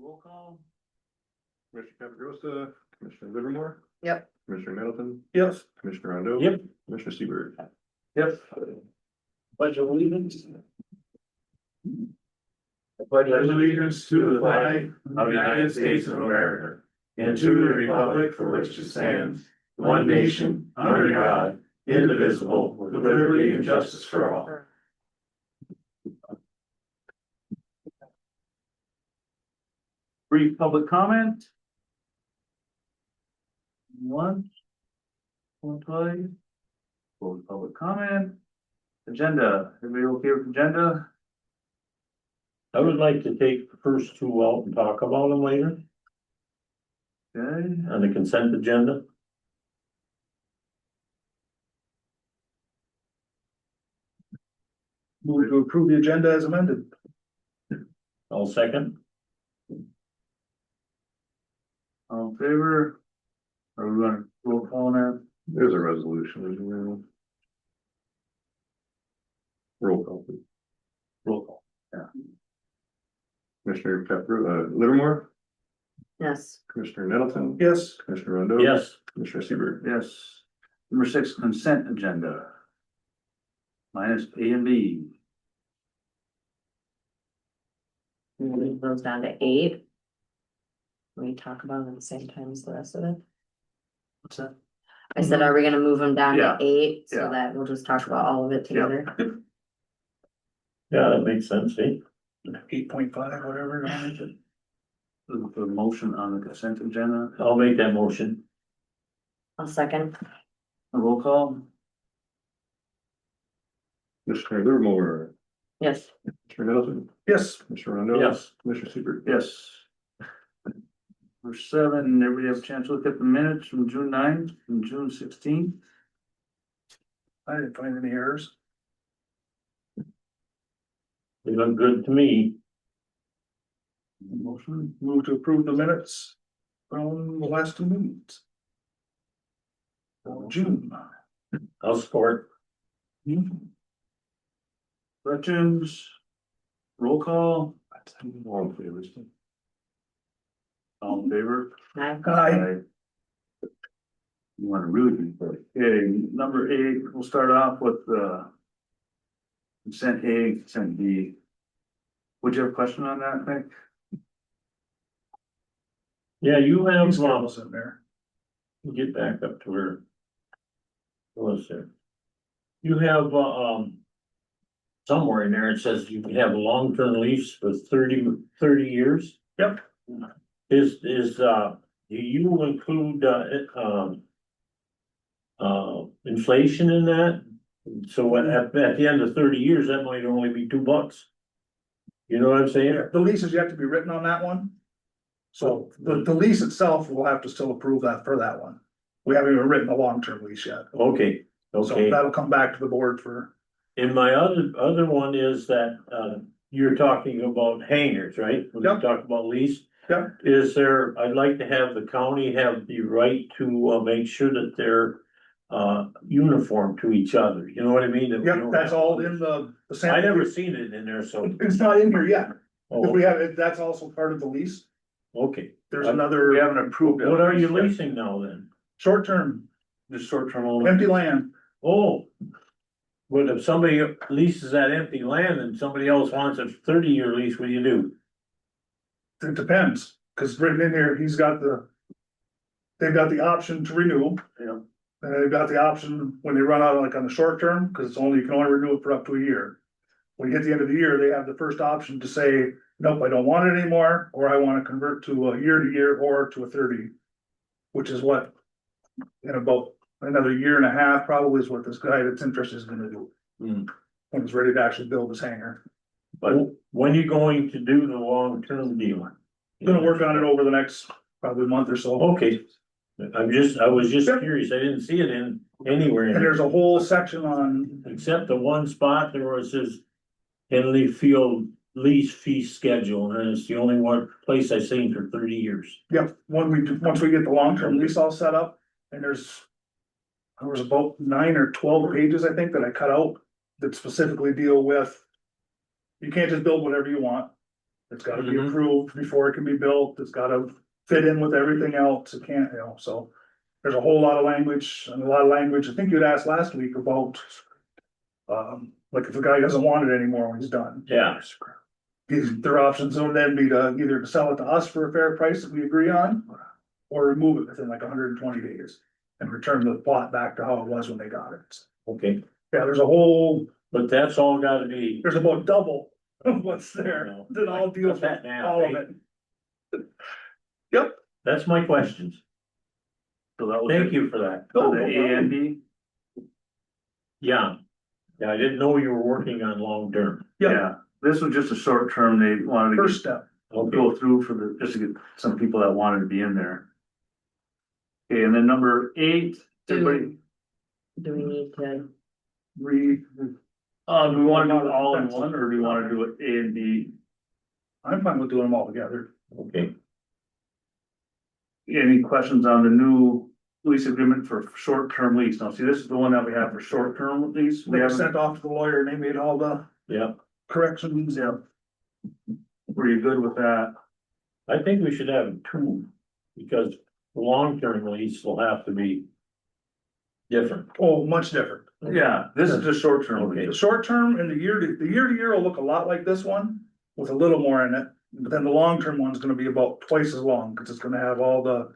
Roll call? Commissioner Capagrosa, Commissioner Livermore, Yep. Commissioner Middleton, Yes. Commissioner Rondo. Yep. Commissioner Seaver. Yep. Pledge of allegiance. Pledge allegiance to the flag of the United States of America and to the republic for which it stands, one nation, under God, indivisible, with liberty and justice for all. Brief public comment. One twice. Close public comment. Agenda, everybody okay with agenda? I would like to take the first two out and talk about them later Okay, on the consent agenda. Move to approve the agenda as amended. I'll second. all in favor? Are we gonna roll call now? There's a resolution, isn't there? Roll call, please. Roll call. Commissioner Livermore, Yes. Commissioner Middleton. Yes. Commissioner Rondo. Yes, Commissioner Seaver. Yes. Number 6, consent agenda. Minus A and B. Move those down to 8. We talk about it at the same time as the rest of it. What's that? I said, are we gonna move them down Yeah. to 8 Yeah. so that we'll just talk about all of it together? yeah, that makes sense, see? 8.5, whatever. The motion on the consent agenda, I'll make that motion. I'll second. a roll call? Commissioner Livermore, Yes. Commissioner Middleton, Yes. Commissioner Rondo. Yes, Commissioner Seaver. Yes. Number 7, everybody have a chance to look at the minutes from June 9th and June 16th. I didn't find any errors. they look good to me. Motion, move to approve the minutes from the last 2 meetings. June. I'll support. Questions? Roll call? All in favor. All in favor? Aye. Aye. You wanna really be, okay, number 8, we'll start off with consent A, consent B. Would you have a question on that, Nick? Yeah, you have, These girls in there. get back up to where. What was there? You have, somewhere in there, it says you can have a long-term lease for 30 years. Yep. Do you include, inflation in that? So at the end of 30 years, that might only be $2. You know what I'm saying? The lease is yet to be written on that one. So the lease itself, we'll have to still approve that for that one. We haven't even written a long-term lease yet. Okay, So okay. that'll come back to the board for, And my other one is that, you're talking about hangars, right? When you Yep. talk about lease. Yep. Is there, I'd like to have the county have the right to, make sure that they're, uniform to each other, you know what I mean? That we yep, don't that's have- all in the I sample. never seen it in there, so, It's not in here yet. If oh, we have it, that's also part of the lease. okay. There's I- We another haven't approved. What are you yet. leasing now then? short-term, Just short-term only. empty land. Oh. But if somebody leases that empty land and somebody else wants a 30-year lease, what do you do? It depends, cause written in here, they've got the option to renew. Yeah. And they've got the option when they run out, like on the short term, cause you can only renew it for up to a year. When you hit the end of the year, they have the first option to say, nope, I don't want it anymore, or I wanna convert to a year to year or to a 30. Which is what, in about another year and a half, probably is what this guy that's interested is gonna do. Hmm. When he's ready to actually build his hangar. But when you going to do the long-term deal? Gonna work on it over the next probably month or so. Okay. I was just curious, I didn't see it in anywhere, And there's a whole section on, except the one spot there where it says Henley Field lease fee schedule, and it's the only one place I've seen for 30 years. yep, once we get the long-term lease all set up, and there was about 9 or 12 pages, I think, that I cut out that specifically deal with. You can't just build whatever you want. It's gotta be Mhm. approved before it can be built, it's gotta fit in with everything else, it can't, so. There's a whole lot of language, and a lot of language, I think you'd asked last week about. Like if a guy doesn't want it anymore when he's done. Yeah, Their options would then be to either to sell it to us for a fair price that we agree on. Or remove it within like 120 days and return the plot back to how it was when they got it. okay, Yeah, there's a whole, but that's all gotta be. there's about double of what's there, that all deals Cut that with down, all of right? it. Yep. That's my questions. So that was Thank you for that. for the No A problem. and B. Yeah. Yeah, I didn't know you were working on long term. Yeah, Yeah, this was just a short term, they wanted to first step. Okay, go through for the, just to get some people that wanted to be in there. Okay, and then number 8, everybody, Do we need to, Read, do we wanna do it all in one, or do we wanna do it A and B? I'm fine with doing them all together. okay. Any questions on the new lease agreement for short-term lease? Now, see, this is the one that we have for short-term lease. We They haven't, sent off to the lawyer and they made all the Yeah, corrections, yeah. were you good with that? I think we should have two, because the long term lease will have to be different. Oh, much different. Yeah, this is just short-term Okay. The lease. short term and the year to year will look a lot like this one, with a little more in it. But then the long term one's gonna be about twice as long, cause it's gonna have all the.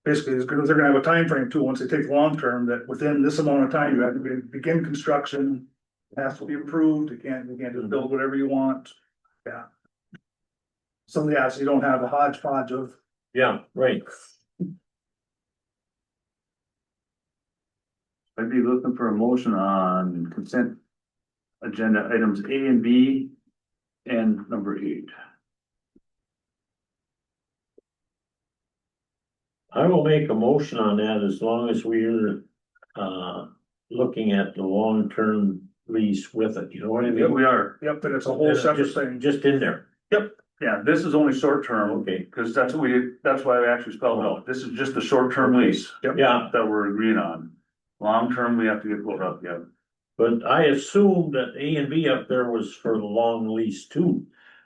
Basically, they're gonna have a time frame too, once they take the long term, that within this amount of time, you have to begin construction. It has to be approved, you can't just build whatever you want, yeah. So yeah, so you don't have a hodgepodge of, Yeah, right. I'd be looking for a motion on consent agenda items A and B and number 8. I will make a motion on that as long as we're, looking at the long term lease with it, you know what I Yeah, mean? we are. yep, but it's a whole separate Just- thing. Just in there, Yeah, this is only short-term, okay, because that's why I actually spelled it out. This is just a short-term lease yeah, that we're agreeing on. Long-term, we have to get pulled up, yeah. but I assumed that A and B up there was for the long lease too.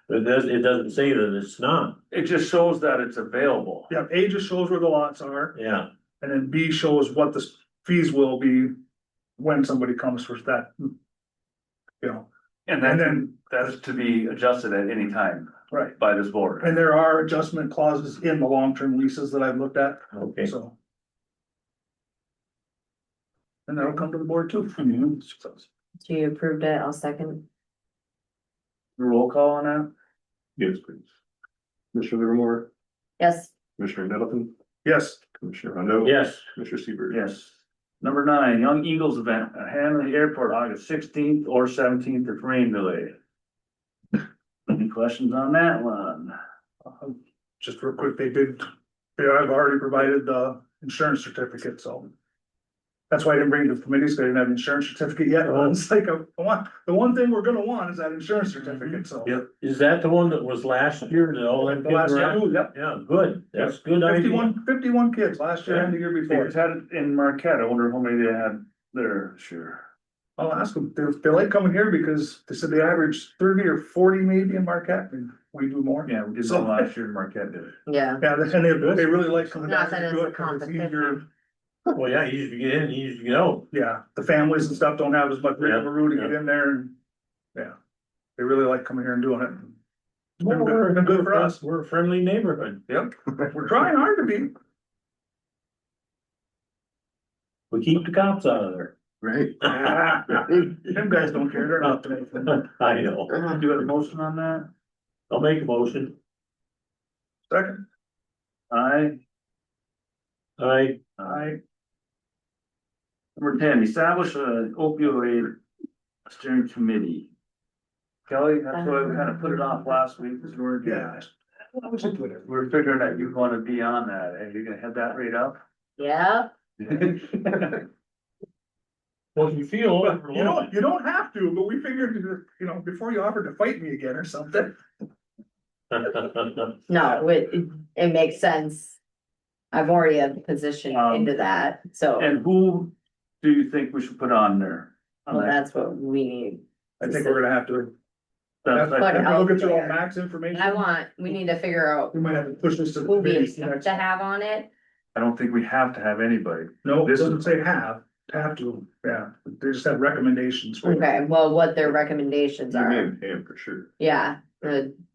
But it doesn't say that it's not, It just shows that it's available. Yeah, A just shows where the lots are, yeah, and then B shows what the fees will be when somebody comes for that. You know, And then that is to be adjusted at any time right, by this board. and there are adjustment clauses in the long-term leases that I've looked at, okay. so. And that'll come to the board too. Mhm. so you approved it, I'll second. Roll call on that? Yes, please. Commissioner Livermore, Yes, Commissioner Nettleton, Yes, Commissioner Rondo. Yes, Commissioner Seaver. Yes. Number 9, Young Eagles event at Hanley Airport, August 16th or 17th if rain delay. Any questions on that one? just real quick, I've already provided the insurance certificate, so. That's why I didn't bring it to committees, 'cause I didn't have an insurance certificate yet, it's like, the one thing we're gonna want is that insurance certificate, so. Yep. is that the one that was last year that all them The kids last were at? two, yep, Yeah, good, that's a good idea. 51 kids last year and the year They before. just had it in Marquette, I wonder how many they had there this year. I'll ask them, they like coming here because they said they average 30 or 40 maybe in Marquette, and we do more. Yeah, we did So- some last year in Marquette did. yeah, Yeah, and they really like coming down Not that here to it's do a it, 'cause it's competition. easier. Well, yeah, easy to get in, easy to get out. Yeah, the families and stuff don't have as much rigmarole to get in there and, yeah. They really like coming here and doing it. It's been good for us. We're a friendly neighborhood, Yep, we're trying hard to be. we keep the cops out of there. Right. Them guys don't care, they're not today. I know, Do you have a motion on that? I'll make a motion, Second, Aye. I, I, Number 10, establish a opioid steering committee. Kelly, that's why we kind of put it off last week, because we were, yeah. we're figuring that you want to be on that, and you're gonna head that rate up. yeah, well, if you feel. But you don't have to, but we figured, before you offered to fight me again or something. no, it makes sense. I've already had the position into that, so, And who do you think we should put on there? On well, that? that's what we need. I think we're gonna have to That's, But I, Look at your out own there. max information. we need to figure out We might have to push this to the who we committee have next. to have on it. I don't think we have to have anybody. No, it This is- doesn't say have to, yeah, they just have recommendations. for it. Okay, well, what their recommendations You are, named Pam for sure. yeah,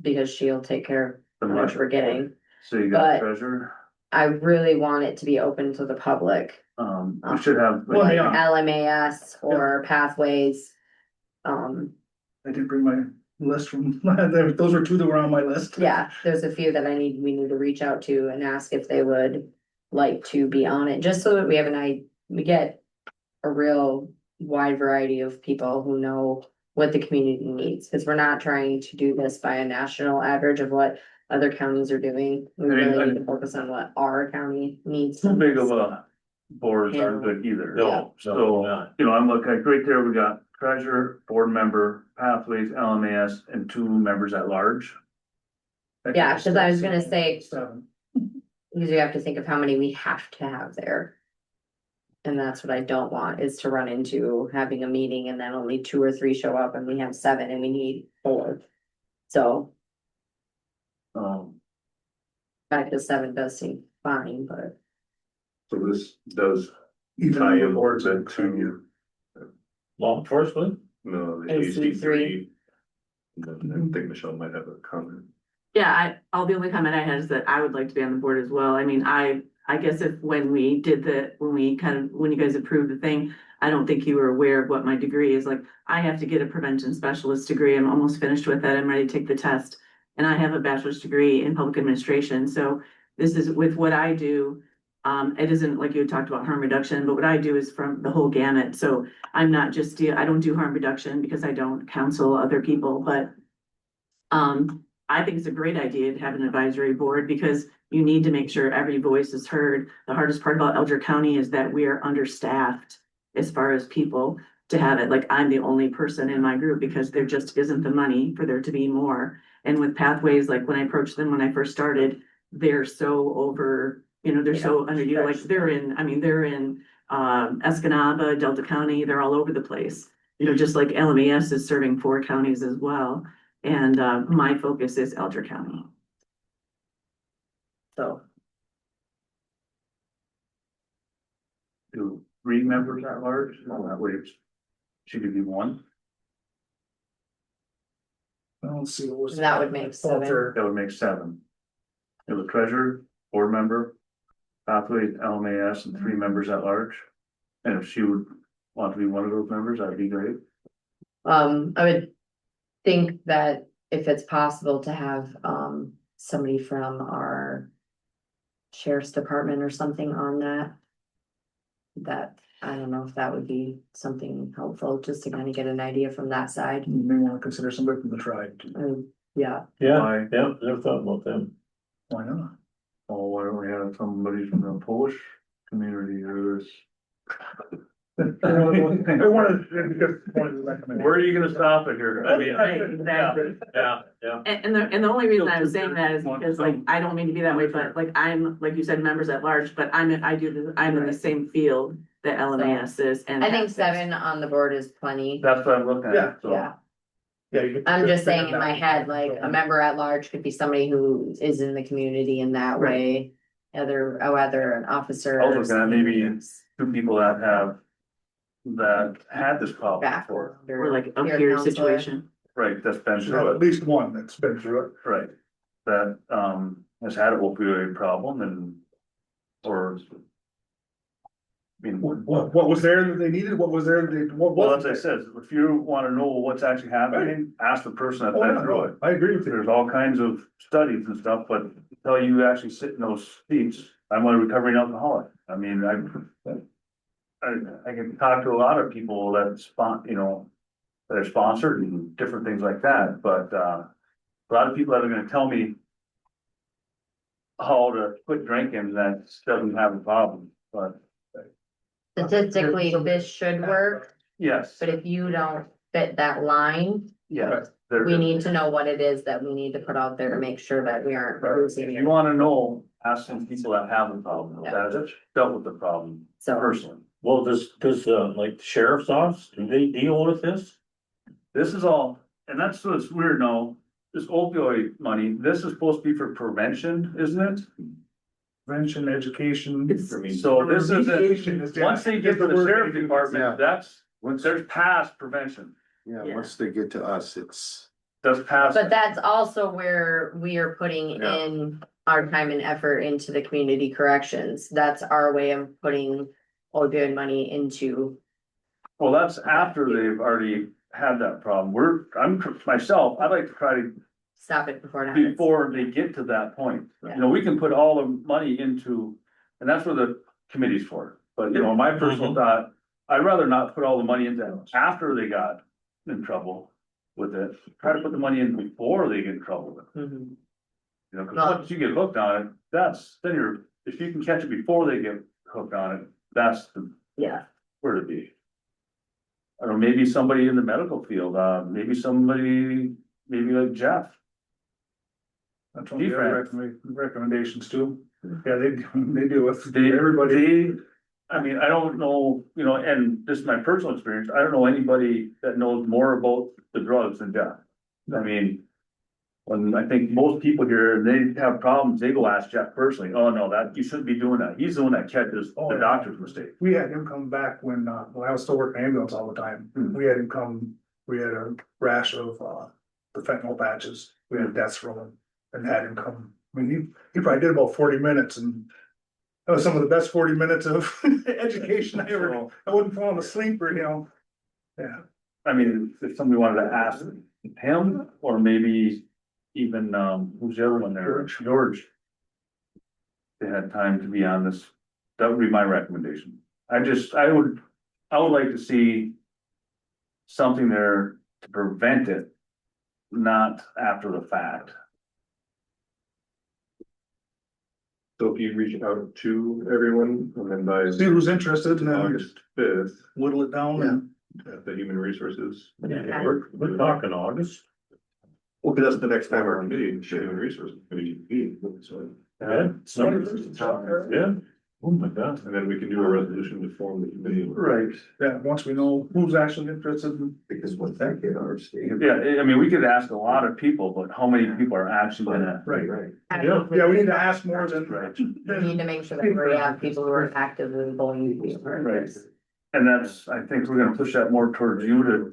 because she'll take care of how much we're getting. So you got But- treasurer, I really want it to be open to the public, we should have. Well, like yeah. LMAS or pathways. I didn't bring my list from, those were two that were on my list. Yeah, there's a few that we need to reach out to and ask if they would like to be on it, just so that we have we get a real wide variety of people who know what the community needs, because we're not trying to do this by a national average of what other counties are doing. We I mean, really need to focus on what our county needs. Too big of a boards aren't good either. No, So, not. you know, I'm looking, right there, we got treasurer, board member, pathways, LMAS, and 2 members at large. Yeah, because I was gonna say, Seven. because you have to think of how many we have to have there. And that's what I don't want, is to run into having a meeting and then only 2 or 3 show up and we have 7 and we need 4. So, Um, 5 to 7 does seem fine, but So this does Even tie the in boards more and to, Law enforcement? no, the AC3. AC3. I think Michelle might have a comment. Yeah, the only comment I had is that I would like to be on the board as well. I mean, I guess when you guys approved the thing, I don't think you were aware of what my degree is. Like, I have to get a prevention specialist degree. I'm almost finished with that. I'm ready to take the test. And I have a bachelor's degree in public administration. So this is with what I do. It isn't like you had talked about harm reduction, but what I do is from the whole gamut. So I'm not just, I don't do harm reduction because I don't counsel other people, but I think it's a great idea to have an advisory board because you need to make sure every voice is heard. The hardest part about Alger County is that we are understaffed as far as people to have it. Like, I'm the only person in my group because there just isn't the money for there to be more. And with pathways, like when I approached them when I first started, they're so over, they're so underutilized. Like they're in Escanaba, Delta County, they're all over the place. Just like LMAS is serving 4 counties as well. And my focus is Alger County. so. do 3 members at large, well, that way she could be 1, I don't see what was. That would make 7. that would make 7. You have a treasurer, board member, pathways, LMAS, and 3 members at large. And if she would want to be one of those members, that'd be great. I would think that if it's possible to have, somebody from our sheriff's department or something on that, I don't know if that would be something helpful, just to kind of get an idea from that side. You may want to consider somebody from the tribe, Yeah, Yeah, Why? yeah, never thought about them. why not? Oh, why don't we have somebody from the Polish community or this? I wanted to recommend. Where are you gonna stop it here? I mean, Right, exactly. Yeah. And the only reason I was saying that is because like, I don't mean to be that way, but like, I'm, like you said, members at large, but I'm in the same field that LMAS is. And I think 7 on the board is plenty. That's what I'm looking Yeah. at, so. Yeah, Yeah. you could- I'm just saying in my head, like, a member at large could be somebody who is in the community in that way. Whether an officer. I was looking at maybe 2 people that had this problem before, Background Or like a peer peer counselor. situation. right, that's been Should have through at it, least one that's been through it. right. That, has had an opioid problem and, or. I mean, What was there that they needed? What was there? What well, was? as I said, if you wanna know what's actually happening, ask the person that's been through it. I agree with you. There's all kinds of studies and stuff, but until you actually sit in those seats, I'm a recovering alcoholic. I mean, I can talk to a lot of people that that are sponsored and different things like that, but, a lot of people that are gonna tell me how to quit drinking, that doesn't have a problem, but Statistically, this should work, yes, but if you don't fit that line, yeah. we need to know what it is that we need to put out there to make sure that we aren't losing If it. you wanna know, ask some people that have the problem, that have dealt with the problem So, personally. Well, does like the sheriff's office, do they deal with this? This is all And that's what's weird now, this opioid money, this is supposed to be for prevention, isn't it? Prevention, education. So this Remediation isn't, is- once they get to the sheriff department, that's, Once, there's past prevention, yeah, once they get to us, it's, that's past. But that's also where we are putting Yeah. in our time and effort into the community corrections. That's our way of putting opioid money into. Well, that's after they've already had that problem, myself, I'd like to try to, Stop it before it happens. before they get to that point. Yeah. You know, we can put all the money into, and that's what the committee's for, but you know, my personal thought, I'd rather not put all the money into after they got in trouble with it, try to put the money in before they get in trouble with it. Mhm. You know, cause Well- once you get hooked on it, then if you can catch it before they get hooked on it, that's Yeah, where to be. I don't know, maybe somebody in the medical field, maybe like Jeff. That's one of the other recommendations too. Yeah, they deal with They, everybody. I mean, I don't know, you know, and this is my personal experience, I don't know anybody that knows more about the drugs than Jeff. I mean, when I think most people here, they have problems, they go ask Jeff personally, oh no, that, you shouldn't be doing that, he's the one that catches Oh, the yeah. doctor's mistake. We had him come back when I was still working ambulance all the time. Hmm. We had him come, we had a rash of, the fentanyl patches. We had deaths from him and had him come. I mean, he probably did about 40 minutes and that was some of the best 40 minutes of education I ever, I wouldn't fall asleep or, you know. Yeah, I mean, if somebody wanted to ask him, or maybe even, who's the other one there? George. They had time to be on this, that would be my recommendation. I would like to see something there to prevent it, not after the fact. So if you reach out to everyone and then by see who's interested and then August fifth, whittle it down and. at the human resources. Yeah. We're talking August. Well, 'cause that's the next time our committee, the human resources committee, meets, so. Yeah. Oh my God. And then we can do a resolution to form the committee. Right. Yeah, once we know who's actually interested in. because once that get our state. Yeah, I mean, we could ask a lot of people, but how many people are actually gonna? Right. Yeah. Yeah, we need to ask more than. Right. we need to make sure that we have people who are actively going to be a part of Right. this. And that's, I think we're gonna push that more towards you to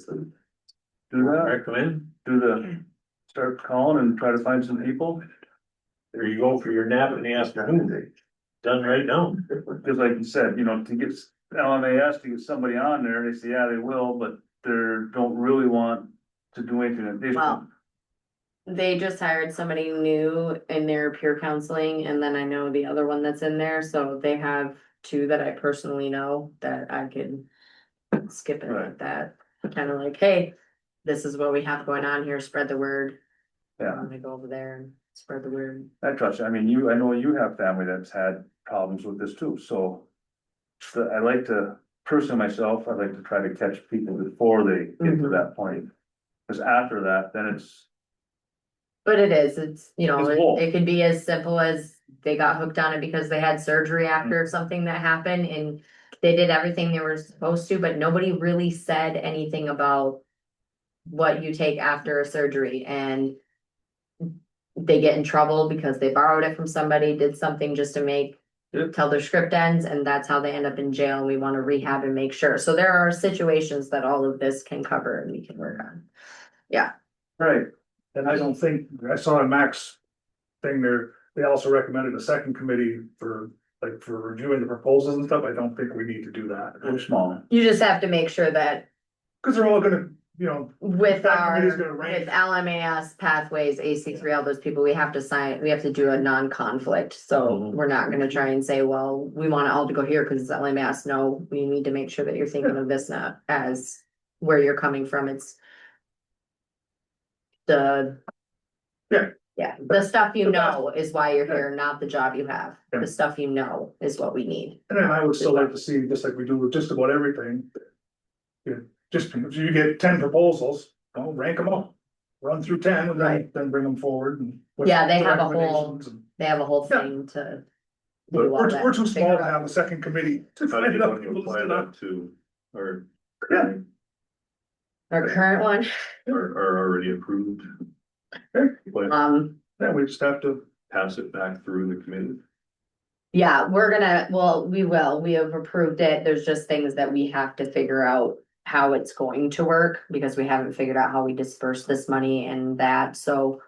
do that, Recommend. start calling and try to find some people. There you go for your nap in the afternoon. Done right now. Cause like you said, you know, to get LMAS, to get somebody on there, they say, yeah, they will, but don't really want to do anything. They- Well, they just hired somebody new in their peer counseling, and then I know the other one that's in there, so they have two that I personally know that I could skip it Right. like that. Kind of like, hey, this is what we have going on here, spread the word. Yeah. I'm gonna go over there and spread the word. I trust you. I mean, I know you have family that's had problems with this too, so. I like to, personally myself, I like to try to catch people before they get to Mhm. that point. Cause after that, then it's, But it's, you know, It's both. it could be as simple as they got hooked on it because they had surgery after something that happened and they did everything they were supposed to, but nobody really said anything about what you take after a surgery and they get in trouble because they borrowed it from somebody, did something just to make Yep. till their script ends, and that's how they end up in jail, and we want to rehab and make sure. So there are situations that all of this can cover and we can work on. right, And I don't think, I saw a Max thing there, they also recommended a second committee for, like, for reviewing the proposals and stuff, I don't think we need to do that. we're small. You just have to make sure that Cause they're all gonna, you know, with That our, committee's gonna rank. with LMAS pathways, AC3, all those people, we have to do a non-conflict. So Mhm. we're not gonna try and say, well, we want it all to go here because it's LMAS. No, we need to make sure that you're thinking of this not as where you're coming from. It's the. Yeah. Yeah, the stuff you The best. know is why you're here, not the job you have. Yeah. The stuff you know is what we need. and then I would still like to see, just like we do with just about everything. Just if you get 10 proposals, rank them up, run through 10 and Right. then bring them forward and. with Yeah, they have a whole- recommendations and- They have a whole Yeah. thing to. But do all We're, that, we're too small figure to out. have a second committee to How do find you enough want to people to apply sit on. that to, or? Yeah. Our current one, are already approved. But Yeah, we just have to, pass it back through the committee. yeah, we have approved it. There's just things that we have to figure out how it's going to work because we haven't figured out how we disperse this money and that, so.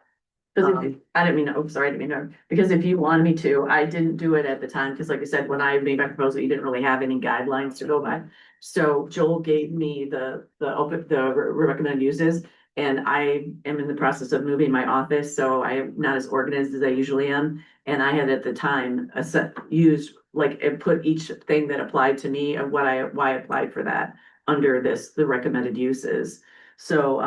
Cause I didn't mean to, oh, sorry, I didn't mean to, because if you wanted me to, I didn't do it at the time, cause like I said, when I made my proposal, you didn't really have any guidelines to go by. So Joel gave me the recommended uses, and I am in the process of moving my office, so I am not as organized as I usually am. And I had at the time used, like, it put each thing that applied to me of why I applied for that under the recommended uses. So,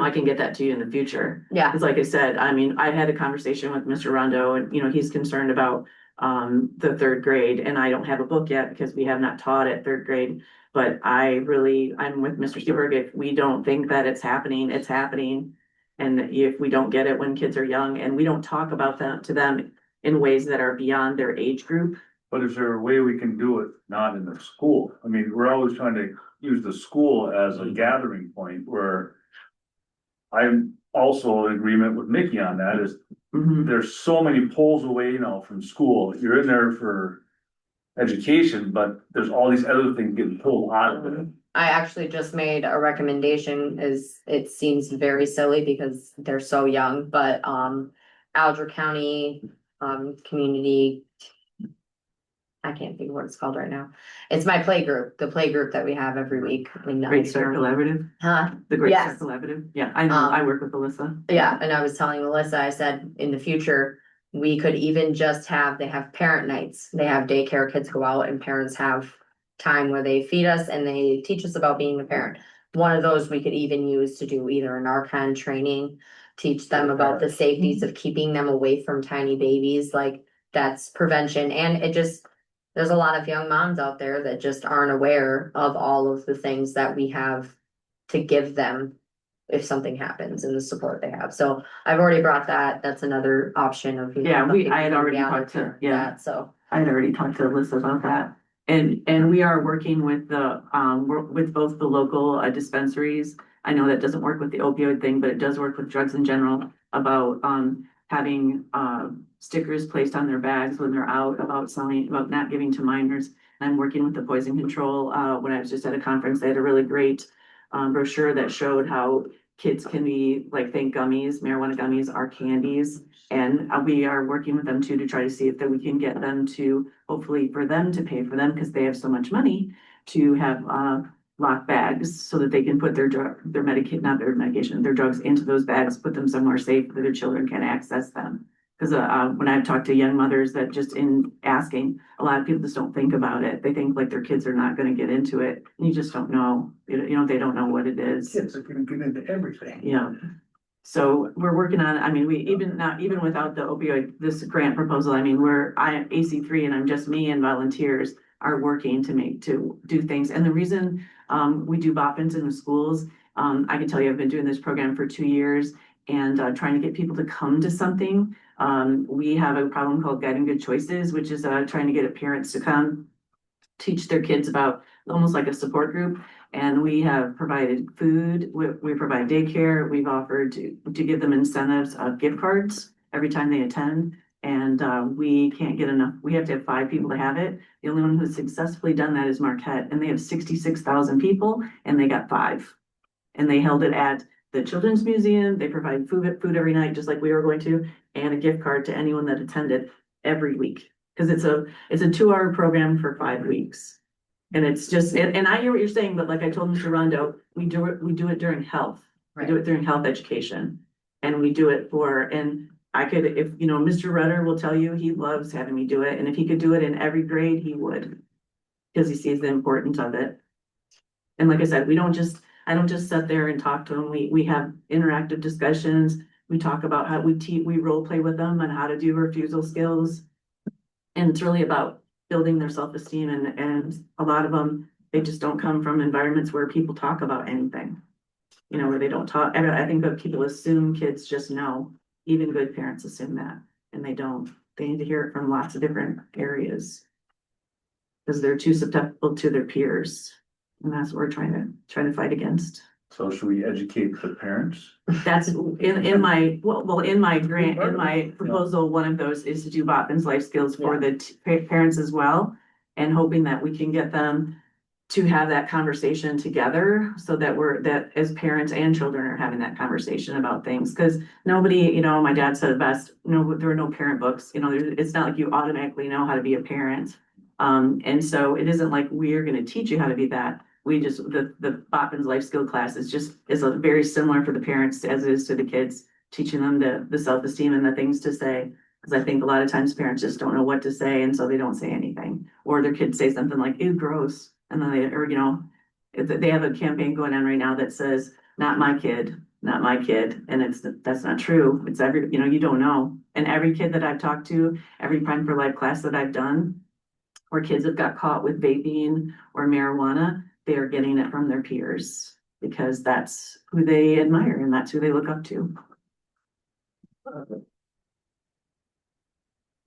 I can get that to you in the future. Yeah, Cause like I said, I mean, I had a conversation with Mr. Rondo and, he's concerned about the third grade, and I don't have a book yet because we have not taught at third grade. But I'm with Mr. Seberg, if we don't think that it's happening, it's happening. And if we don't get it when kids are young and we don't talk about that to them in ways that are beyond their age group. But is there a way we can do it not in the school? I mean, we're always trying to use the school as a gathering point where. I'm also in agreement with Mickey on that, is there's so many poles away, from school. You're in there for education, but there's all these other things getting pulled out of it. I actually just made a recommendation, it seems very silly because they're so young, but Alger County community. I can't think of what it's called right now. It's my play group, the play group that we have every week. Great Start Collaborative, Huh? the Great Start Yes. Collaborative. Yeah, I know, I work with Alyssa. Yeah, and I was telling Melissa, I said, in the future, we could even just they have parent nights. They have daycare, kids go out and parents have time where they feed us and they teach us about being a parent. One of those we could even use to do either a Narcan training, teach them about the safeties of keeping them away from tiny babies, like that's prevention. And there's a lot of young moms out there that just aren't aware of all of the things that we have to give them if something happens and the support they have. So I've already brought that. That's another option of. Yeah, I had already talked to, So. I had already talked to Alyssa about that. And we are working with with both the local dispensaries. I know that doesn't work with the opioid thing, but it does work with drugs in general, about having stickers placed on their bags when they're out about selling, about not giving to minors. And I'm working with the poison control. When I was just at a conference, they had a really great brochure that showed how kids can be, like, think gummies, marijuana gummies are candies. And we are working with them too, to try to see if that we can get them to, hopefully for them to pay for them, because they have so much money, to have lock bags so that they can put their not their medication, their drugs into those bags, put them somewhere safe that their children can access them. Because when I've talked to young mothers, that just in asking, a lot of people just don't think about it. They think like their kids are not gonna get into it. And you just don't know, they don't know what it is. kids are gonna get into everything. Yeah. So we're working on, I mean, even without the opioid, this grant proposal, I mean, I am AC3 and I'm just me and volunteers are working to do things. And the reason we do BOPINs in the schools, I can tell you, I've been doing this program for 2 years and trying to get people to come to something. We have a problem called Guiding Good Choices, which is trying to get parents to come teach their kids about, almost like a support group. And we have provided food, we provide daycare, we've offered to give them incentives of gift cards every time they attend. And we can't get enough, we have to have 5 people to have it. The only one who's successfully done that is Marquette, and they have 66,000 people and they got 5. And they held it at the Children's Museum, they provide food every night, just like we were going to, and a gift card to anyone that attended every week. Cause it's a 2-hour program for 5 weeks. And it's just, and I hear what you're saying, but like I told Mr. Rondo, we do it during health. We do it during health education. And we do it and I could, if, Mr. Rudder will tell you, he loves having me do it. And if he could do it in every grade, he would. Because he sees the importance of it. And like I said, I don't just sit there and talk to them. We have interactive discussions. We talk about how we role play with them on how to do refusal skills. And it's really about building their self-esteem, and a lot of them, they just don't come from environments where people talk about anything. Where they don't talk. I think that people assume kids just know, even good parents assume that, and they don't. They need to hear it from lots of different areas. Because they're too susceptible to their peers. And that's what we're trying to fight against. So should we educate the parents? That's in my, well, in my grant, in my proposal, one of those is to do Botvin's life skills for the parents as well. And hoping that we can get them to have that conversation together so that that as parents and children are having that conversation about things. Cause nobody, you know, my dad said it best, no, there are no parent books, you know, it's not like you automatically know how to be a parent. And so it isn't like we're gonna teach you how to be that. We just, the Botvin's life skill class is a very similar for the parents as it is to the kids, teaching them the self-esteem and the things to say. Cause I think a lot of times parents just don't know what to say, and so they don't say anything, or their kids say something like, ew, gross. And then or, you know, they have a campaign going on right now that says, not my kid, not my kid. And that's not true. It's you know, you don't know. And every kid that I've talked to, every Prime for Life class that I've done, where kids have got caught with vaping or marijuana, they are getting it from their peers because that's who they admire and that's who they look up to.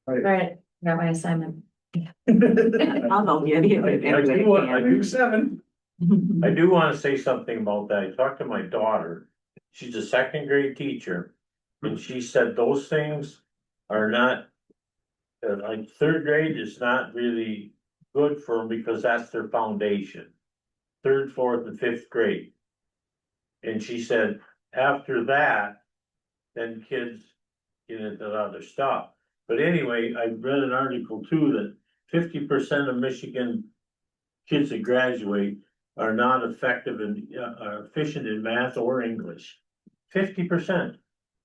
Right, got my assignment. I'll help you. I do seven. I do wanna say something about that. I talked to my daughter. She's a second grade teacher. And she said those things are not. Like third grade is not really good for them because that's their foundation. Third, fourth and fifth grade. And she said, after that, then kids get into other stuff. But anyway, I read an article too that 50% of Michigan kids that graduate are not effective and are efficient in math or English. 50%.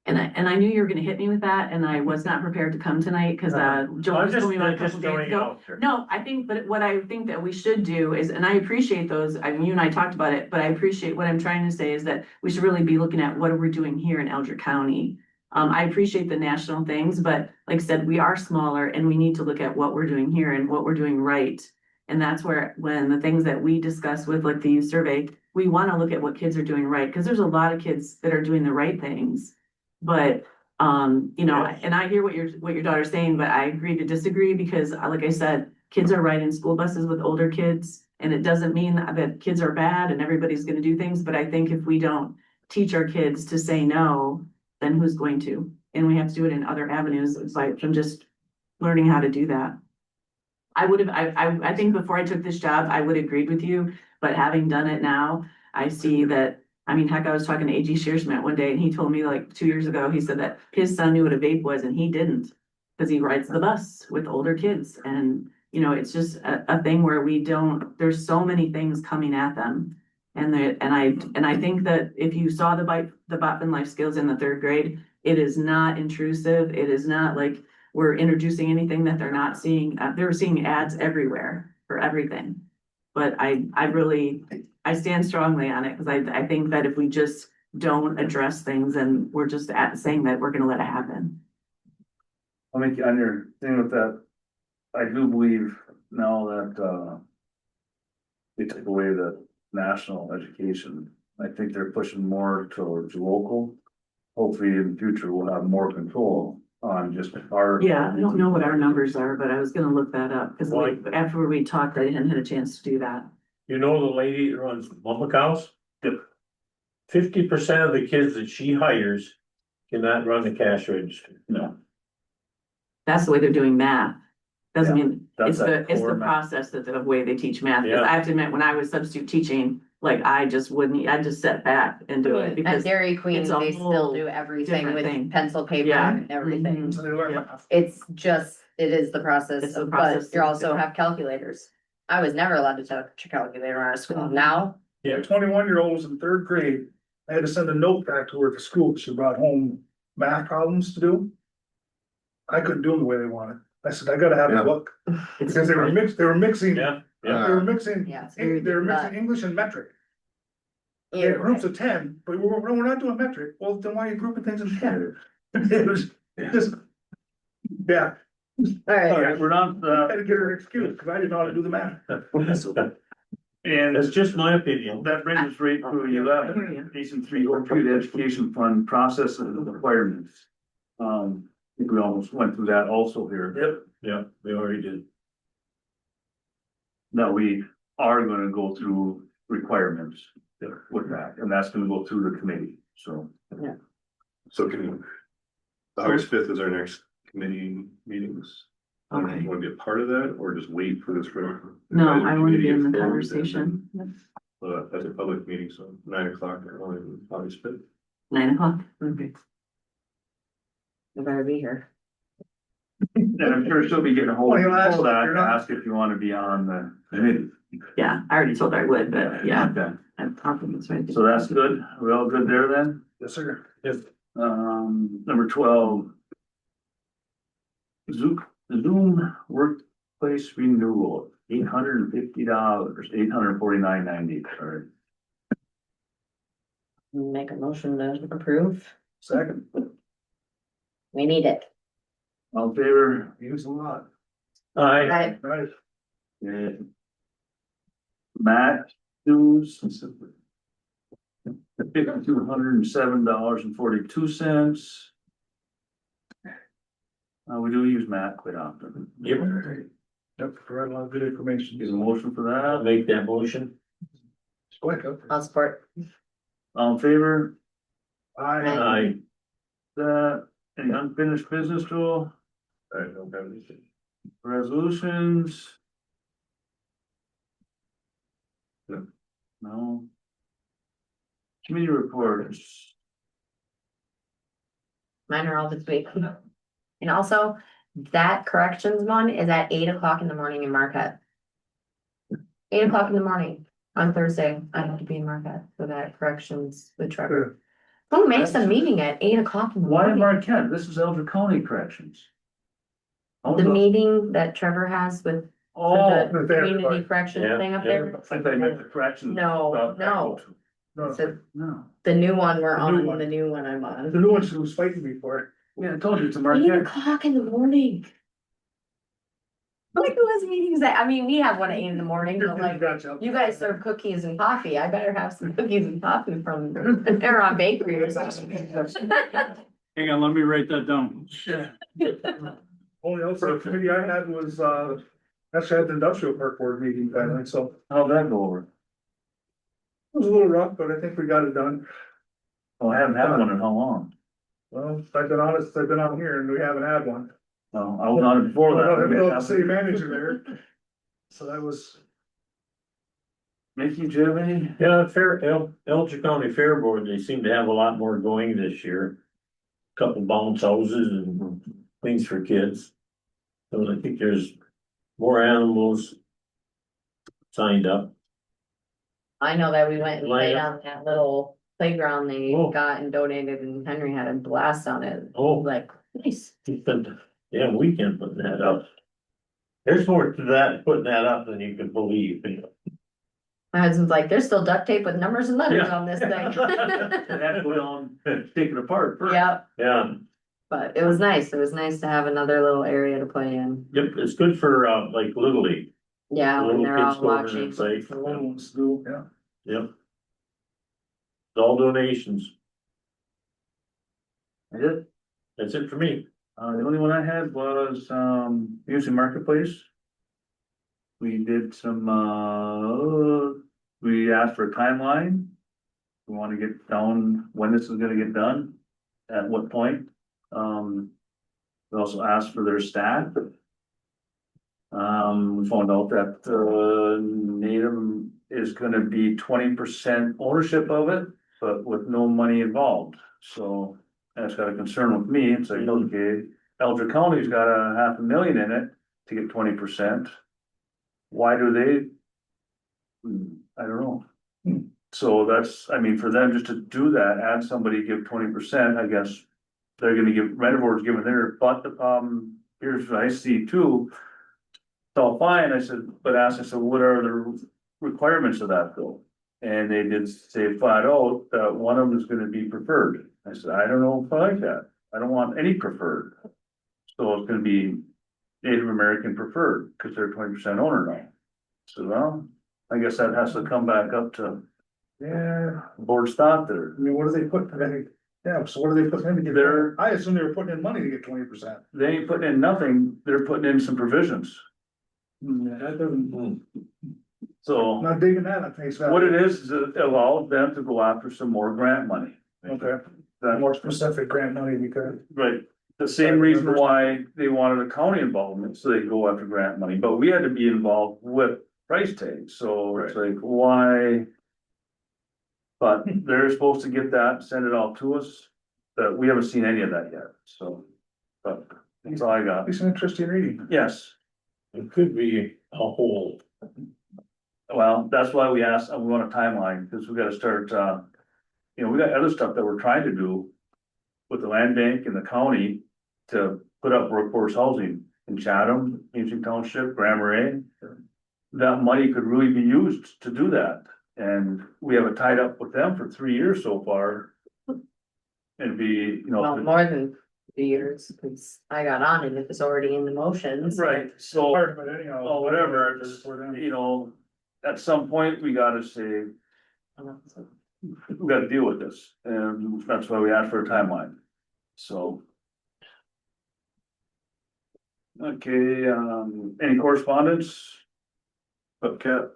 And I knew you were gonna hit me with that, and I was not prepared to come tonight, cause Joel I'm told me about a just couple throwing days it ago. out there. No, I think, but what I think that we should do is, and I appreciate those, I mean, you and I talked about it, but I appreciate, what I'm trying to say is that we should really be looking at what are we doing here in Alger County. I appreciate the national things, but like I said, we are smaller and we need to look at what we're doing here and what we're doing right. And that's where, when the things that we discuss with like the youth survey, we wanna look at what kids are doing right, cause there's a lot of kids that are doing the right things. But you know, Yes. and I hear what your daughter's saying, but I agree to disagree because like I said, kids are riding school buses with older kids. And it doesn't mean that kids are bad and everybody's gonna do things, but I think if we don't teach our kids to say no, then who's going to? And we have to do it in other avenues, aside from just learning how to do that. I think before I took this job, I would have agreed with you, but having done it now, I see that, I mean, heck, I was talking to AG Shearsman one day and he told me like 2 years ago, he said that his son knew what a vape was and he didn't. Cause he rides the bus with older kids and, you know, it's just a thing where there's so many things coming at them. And I think that if you saw the Botvin life skills in the third grade, it is not intrusive. It is not like we're introducing anything that they're not seeing. They're seeing ads everywhere for everything. But I stand strongly on it because I think that if we just don't address things and we're just saying that we're gonna let it happen. I'll make you on your thing with that. I do believe now that, they took away the national education. I think they're pushing more towards local. Hopefully in the future, we'll have more control on just our. Yeah, I don't know what our numbers are, but I was gonna look that up because after we talked, I hadn't had a chance to do that. You know the lady that runs Mama Cows? Yep. 50% of the kids that she hires cannot run the cash register. No, That's the way they're doing math. Doesn't mean, that's that it's core the math. process that the way they teach math. Because Yeah. I have to admit, when I was substitute teaching, like I just wouldn't, I'd just sit back and do it At because. Dairy Queen, it's a they whole still do everything different with thing. pencil, paper Yeah. and everything. Mhm. So they learn Yeah. math. It's just, it is the process, It's the but process you of also doing it. have calculators. I was never allowed to touch a calculator out of school. Mhm. Now, A 21-year-old was in third grade. I had to send a note back to her at the school. She brought home math problems to do. I couldn't do them the way they wanted. I said, I gotta have a Yeah. book, It's because they were mixing, Yeah, they yeah. were mixing, yeah, it's they very were mixing different. English and metric. They had groups of 10, but we're not doing metric. Well, then why are you grouping things in 10? It was just, yeah, All All right, right, we're not, I had to give her an excuse, because I didn't know how to do the math. and That's just my opinion. that brings us right to I hear 11, you. Jason 302, the education fund process and requirements. I think we almost went through that also here. Yep, yeah, we already did. That we are gonna go through requirements with that, and that's gonna go through the committee, so. So can, August 5th is our next committee meetings. Okay. You wanna be a part of that, or just wait for this? No, I want to be in the conversation. That's a public meeting, so 9 o'clock on August 5th. 9 o'clock. Okay. You better be here. And I'm sure she'll be getting a hold of Well, you you'll ask for if that, you're to not- ask if you wanna be on the committee. Yeah, I already told her I would, but yeah, Okay, I'm confident it's right. so that's good, we're all good there then? Yes, sir. Number 12. Zoom workplace renewal, $850, $849.90, sorry. Make a motion to approve. Second. We need it. All in favor? Use a lot. Right. Right. Yeah. Matt dues. $5,207.42. We do use Matt quite often. Yep. Yep, provide a lot of good information. Is a motion for I'll that? make that motion. Quick, huh? I'll support. All in favor? Aye. Any unfinished business, Joel? I don't have anything. Resolutions? No. No. Committee reports. Mine are all this week. And also, that corrections one is at 8 o'clock in the morning in Marquette. 8 o'clock in the morning on Thursday, I have to be in Marquette for that corrections with Trevor. Who makes a meeting at 8 o'clock in the Why morning? Marquette? This is Alger County Corrections. The meeting that Trevor has with Oh, the with everybody. community corrections Yeah, thing up yeah. there. I think they meant the corrections. No, stuff. no. No, So No, the new one we're The new on, one. the new one I'm the on. new one she was fighting me for. yeah, I told you it's a 8 Marquette. o'clock in the morning. Like who has meetings that, I mean, we have one at 8 in the morning, but like, Gotcha. you guys serve cookies and coffee, I better have some cookies and coffee from Aeron Bakery or something. Hang on, let me write that down. Only other committee I had was, actually had the industrial park board meeting finally, so How'd that go over? it was a little rough, but I think we got it done. Oh, I haven't had one in how long? Well, I've been honest, I've been out here and we haven't had one. Oh, I was on it before Well, I that. the city manager there. So that was, Mickey, do you have any? Yeah, Alger County Fair Board, they seem to have a lot more going this year. Couple bounce houses and things for kids. So I think there's more animals signed up. I know that we went and played Lineup. on that little playground they Oh. got and donated and Henry had a blast on it. Oh. Like, nice. He spent, yeah, weekend putting that up. There's more to that, putting that up than you can believe. My husband's like, there's still duct tape with numbers and letters Yeah. on this It had to thing. go down, take it apart first. Yeah, Yeah, but it was nice. It was nice to have another little area to play in. yep, it's good for like Little League. Yeah, when Little they're kids all go over there watching. and play. the little ones do, yeah. Yep. It's all donations. That's it. That's it for me. The only one I had was, Music Marketplace. We did some, we asked for a timeline. We want to get down when this is gonna get done, at what point. We also asked for their staff. We found out that, Native is gonna be 20% ownership of it, but with no money involved. So that's got a concern with me. It's like, okay, Alger County's got a $500,000 in it to get 20%. Why do they? I don't know. So that's, I mean, for them just to do that, add somebody, give 20%, I guess. They're gonna give, Reservoir's giving their, but, here's what I see too. It's all fine, I said, but asked, I said, what are the requirements of that though? And they did say flat out that one of them is gonna be preferred. I said, I don't know if I like that. I don't want any preferred. So it's gonna be Native American preferred, cause they're 20% owner now. So, well, I guess that has to come back up to Yeah, board's thought there. I mean, what do they put, yeah, so what are they putting in to get there? I assume they were putting in money to get 20%. They ain't putting in nothing, they're putting in some provisions. That doesn't. So Not digging that on face value. what it is it allows them to go after some more grant money. Okay, That- more specific grant money because. Right, the same reason why they wanted a county involvement, so they go after grant money, but we had to be involved with price tags, so it's like, why? But they're supposed to get that, send it all to us, but we haven't seen any of that yet, so. But that's all I got, It's an interesting reading. yes, It could be a whole. well, that's why we asked, we want a timeline, because we gotta start, you know, we got other stuff that we're trying to do. With the land bank and the county to put up workforce housing in Chatham, Ancient Township, Grand Marais. That money could really be used to do that, and we have it tied up with them for 3 years so far. It'd be, you Well, know, more than 2 years, because I got on it, if it's already in the motions. right, so, Part of it anyhow. oh, whatever, it's, you know, at some point, we gotta say, we gotta deal with this, and that's why we asked for a timeline, so. Okay, any correspondence? Upcat.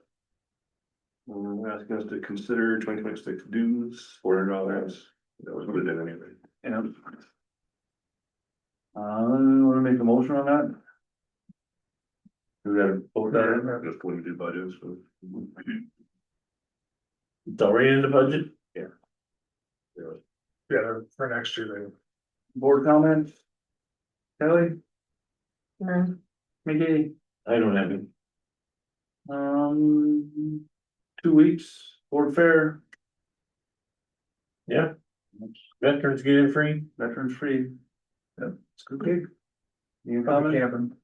Asking us to consider 2026 dues, $400, that was what it did anyway. And. Wanna make a motion on that? We gotta vote that in, Just when we do budgets, so. It's already in the budget? Yeah, for next year, board comments? Kelly, Hmm. Mickey, I don't have it. 2 weeks, board fair, Yeah. Veterans get in free? veterans free. Yep, it's a good gig. You I'll be comment, camping.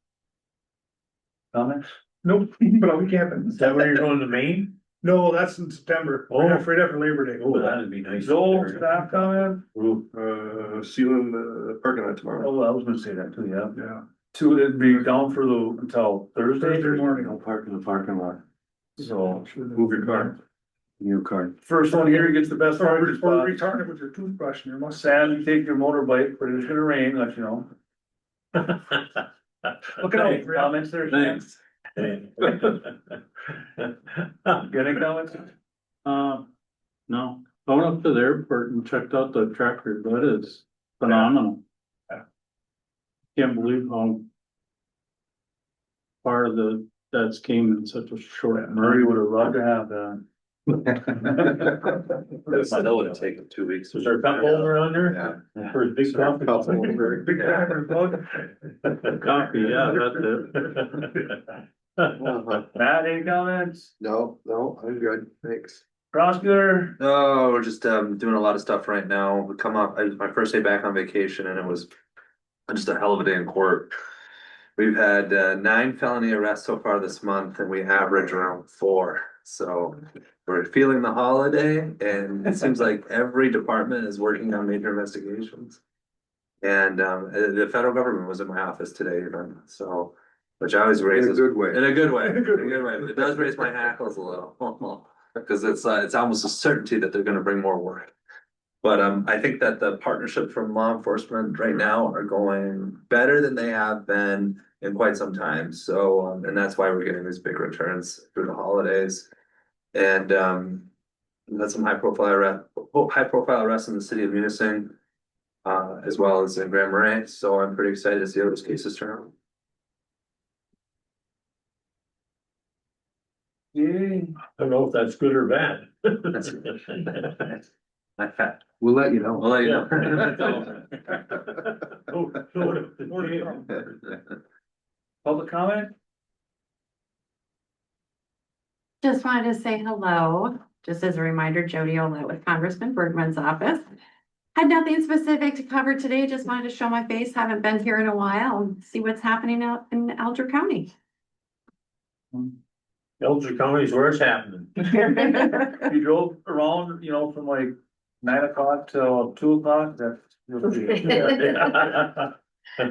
comments? Nope, but I'll be camping. Is that where you're going to Maine? No, that's in September, Oh. right after Labor Day. Oh, that'd be nice. Joel, staff comment? Sealing the parking lot tomorrow. Oh, I was gonna say that too, yeah. Yeah, It'd be down for until Thursday. Thursday morning. I'll park in the parking lot. So, Move your car. New car. first one here gets the best Or parking spot. return it with your toothbrush and your mustache. Sam, you take your motorbike, but it's gonna rain, let you know. Looking out Any for you. comments there, Sam? Thanks. Got any comments? No, I went up to the airport and checked out the tractor, but it's phenomenal. Yeah. Can't believe how far that's came in such a short. Murray would have loved to have that. I know it'd take 2 weeks. Is there a cup holder on there? Yeah. For a big coffee. Big time bug. Coffee, yeah, that's it. Matt, any comments? No, I'm good, thanks. Prosecutor? No, we're just doing a lot of stuff right now. We come up, it was my first day back on vacation and it was just a hell of a day in court. We've had 9 felony arrests so far this month and we average around 4. So we're feeling the holiday and it seems like every department is working on major investigations. And the federal government was in my office today, even, so, which I always In a raises. good way. In a good way, in a good way, but it does raise my hackles a little, because it's almost a certainty that they're gonna bring more work. But I think that the partnership from law enforcement right now are going better than they have been in quite some time, so, and that's why we're getting these big returns through the holidays. And that's some high profile arrests in the city of Munising, as well as in Grand Marais, so I'm pretty excited to see how those cases turn out. Yeah. I don't know if that's good or bad. We'll let you know. I'll let you know. Public comment? Just wanted to say hello, just as a reminder, Jody Olet with Congressman Bergman's office. Had nothing specific to cover today, just wanted to show my face, haven't been here in a while, and see what's happening out in Alger County. Alger County is where it's happening. You drove around, you know, from like 9 o'clock till 2 o'clock, that's.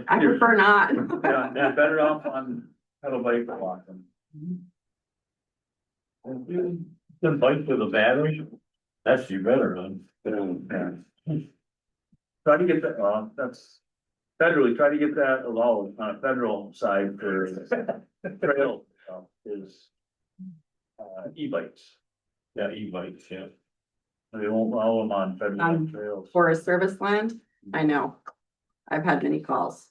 I prefer not. Yeah, you're better off on, have a bike for walking. The bike with a battery, that's you better on. Yeah. Try to get that, that's federally, try to get that allowed on a federal side for trail is. E-bikes. Yeah, e-bikes, yeah. They won't allow them on federal trails. Forest Service land, I know. I've had many calls.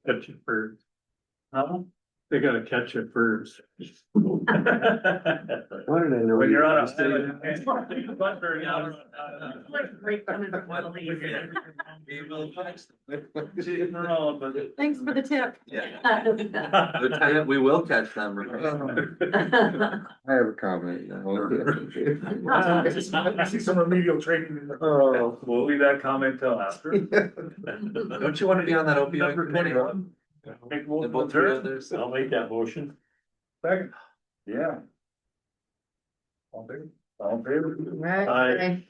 Catch it first. Huh? They gotta catch it first. When Why did I know? you're on a. Thanks for the tip. Yeah, Lieutenant, we will catch them. I have a comment now. I see some remedial training in the. Oh. We'll leave that comment till after. Don't you wanna be on that opioid committee? Make And multiple both three turns. others? I'll make that motion. Second. Yeah. All in favor? Right.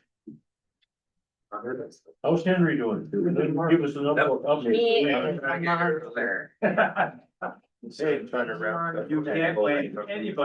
How's Henry doing? Give us an update. He is a monster. You can't blame anybody.